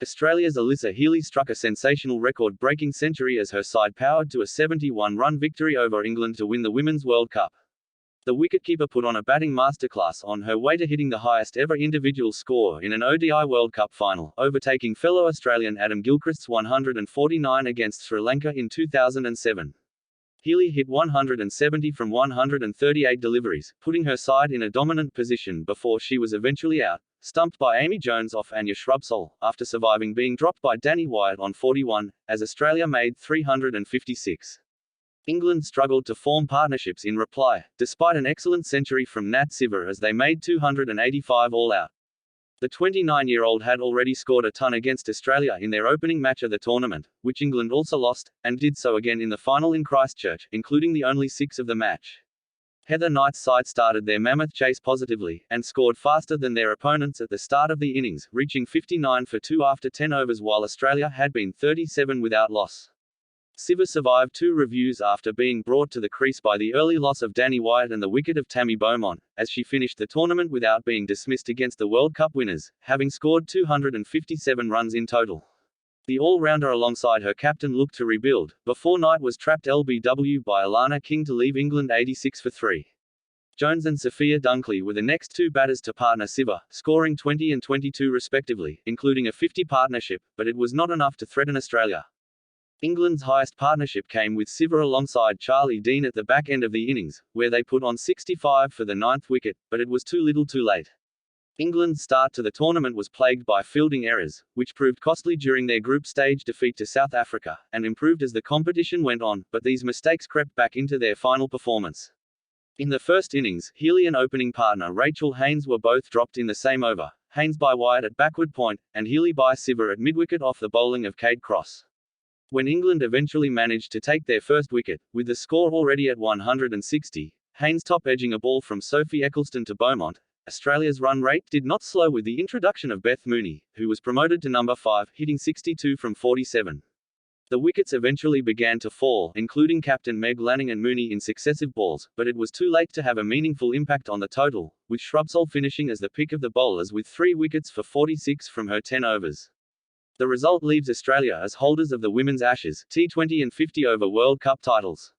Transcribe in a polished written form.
Australia's Alyssa Healy struck a sensational record-breaking century as her side powered to a 71-run victory over England to win the Women's World Cup. The wicketkeeper put on a batting masterclass on her way to hitting the highest-ever individual score in an ODI World Cup final, overtaking fellow Australian Adam Gilchrist's 149 against Sri Lanka in 2007. Healy hit 170 from 138 deliveries, putting her side in a dominant position before she was eventually out, stumped by Amy Jones off Anya Shrubsole, after surviving being dropped by Danni Wyatt on 41, as Australia made 356. England struggled to form partnerships in reply, despite an excellent century from Nat Siver as they made 285 all out. The 29-year-old had already scored a ton against Australia in their opening match of the tournament, which England also lost, and did so again in the final in Christchurch, including the only 6 of the match. Heather Knight's side started their mammoth chase positively, and scored faster than their opponents at the start of the innings, reaching 59 for 2 after 10 overs while Australia had been 37 without loss. Siver survived 2 reviews after being brought to the crease by the early loss of Danni Wyatt and the wicket of Tammy Beaumont, as she finished the tournament without being dismissed against the World Cup winners, having scored 257 runs in total. The all-rounder alongside her captain looked to rebuild, before Knight was trapped LBW by Alana King to leave England 86 for 3. Jones and Sophia Dunkley were the next 2 batters to partner Siver, scoring 20 and 22 respectively, including a 50 partnership, but it was not enough to threaten Australia. England's highest partnership came with Siver alongside Charlie Dean at the back end of the innings, where they put on 65 for the 9th wicket, but it was too little too late. England's start to the tournament was plagued by fielding errors, which proved costly during their group stage defeat to South Africa, and improved as the competition went on, but these mistakes crept back into their final performance. In the first innings, Healy and opening partner Rachel Haynes were both dropped in the same over, Haynes by Wyatt at backward point, and Healy by Siver at mid-wicket off the bowling of Kate Cross. When England eventually managed to take their first wicket, with the score already at 160, Haynes top-edging a ball from Sophie Eccleston to Beaumont, Australia's run rate did not slow with the introduction of Beth Mooney, who was promoted to number 5, hitting 62 from 47. The wickets eventually began to fall, including captain Meg Lanning and Mooney in successive balls, but it was too late to have a meaningful impact on the total, with Shrubsole finishing as the pick of the bowlers with 3 wickets for 46 from her 10 overs. The result leaves Australia as holders of the Women's Ashes, T20 and 50-over World Cup titles.